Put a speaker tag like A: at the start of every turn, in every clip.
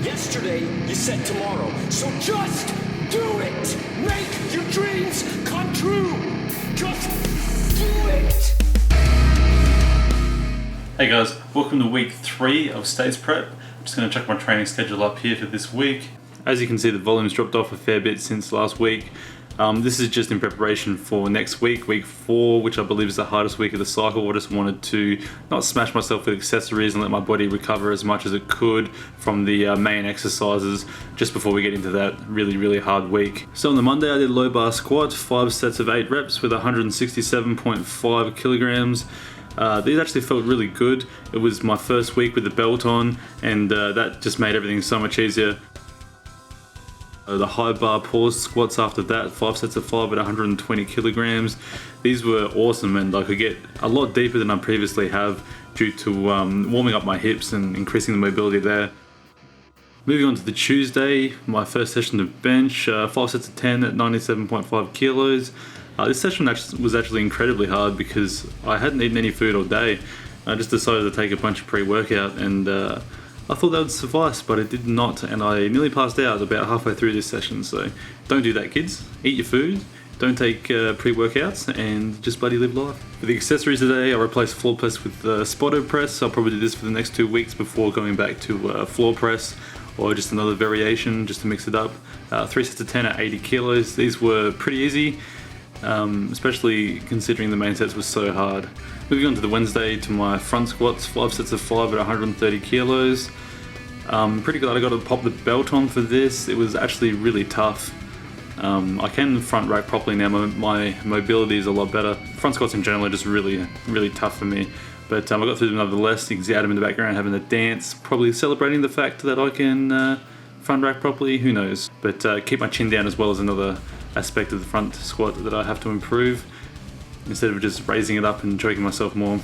A: Yesterday, you said tomorrow. So just do it! Make your dreams come true! Just do it!
B: Hey guys, welcome to week 3 of States Prep. I'm just going to check my training schedule up here for this week. As you can see, the volume's dropped off a fair bit since last week. This is just in preparation for next week, week 4, which I believe is the hardest week of the cycle. I just wanted to not smash myself with accessories and let my body recover as much as it could from the main exercises just before we get into that really hard week. So on the Monday I did low bar squat, 5 sets of 8 reps with 167.5 kilograms. These actually felt really good. It was my first week with the belt on, and that just made everything so much easier. The high bar pause squats after that, 5 sets of 5 at 120 kilograms. These were awesome, and I could get a lot deeper than I previously have due to warming up my hips and increasing the mobility there. Moving on to the Tuesday, my first session of bench, 5 sets of 10 at 97.5 kilos. This session was actually incredibly hard because I hadn't eaten any food all day. I just decided to take a bunch of pre-workout, and I thought that would suffice, but it did not, and I nearly passed out about halfway through this session. So don't do that, kids. Eat your food, don't take pre-workouts, and just bloody live life. For the accessories today, I replaced floor press with spotter press. I'll probably do this for the next 2 weeks before going back to floor press, or just another variation just to mix it up. 3 sets of 10 at 80 kilos. These were pretty easy, especially considering the main sets were so hard. Moving on to the Wednesday, to my front squats, 5 sets of 5 at 130 kilos. Pretty glad I got to pop the belt on for this. It was actually really tough. I can front rack properly now. My mobility is a lot better. Front squats in general are just really tough for me. But I got through them nonetheless. You can see Adam in the background having a dance, probably celebrating the fact that I can front rack properly, who knows. But keep my chin down as well as another aspect of the front squat that I have to improve, instead of just raising it up and choking myself more.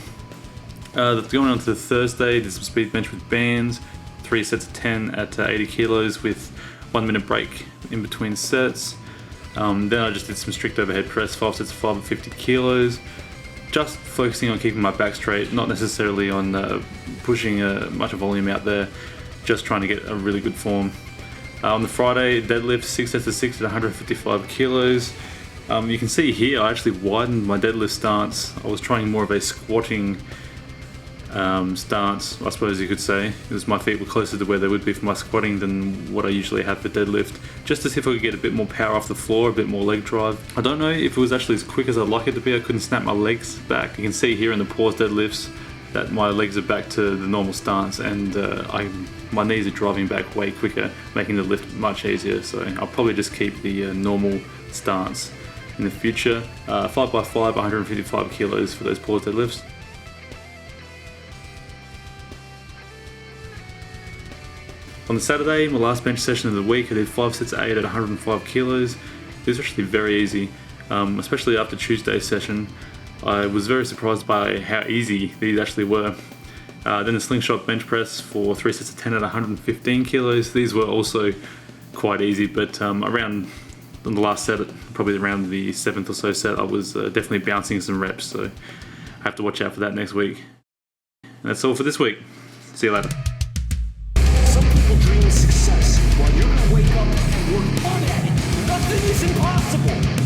B: Going on to the Thursday, did some speed bench with bands, 3 sets of 10 at 80 kilos with 1 minute break in between sets. Then I just did some strict overhead press, 5 sets of 5 at 50 kilos, just focusing on keeping my back straight, not necessarily on pushing much volume out there, just trying to get a really good form. On the Friday, deadlift, 6 sets of 6 at 155 kilos. You can see here I actually widened my deadlift stance. I was trying more of a squatting stance, I suppose you could say, because my feet were closer to where they would be for my squatting than what I usually have for deadlift, just to see if I could get a bit more power off the floor, a bit more leg drive. I don't know if it was actually as quick as I'd like it to be. I couldn't snap my legs back. You can see here in the pause deadlifts that my legs are back to the normal stance, and my knees are driving back way quicker, making the lift much easier. So I'll probably just keep the normal stance in the future. 5x5, 155 kilos for those pause deadlifts. On the Saturday, my last bench session of the week, I did 5 sets of 8 at 105 kilos. It was actually very easy, especially after Tuesday's session. I was very surprised by how easy these actually were. Then the slingshot bench press for 3 sets of 10 at 115 kilos. These were also quite easy, but around on the last set, probably around the 7th or so set, I was definitely bouncing some reps, so I have to watch out for that next week. And that's all for this week. See you later.
A: Some people dream of success while you're gonna wake up and work hard at it. Nothing is impossible.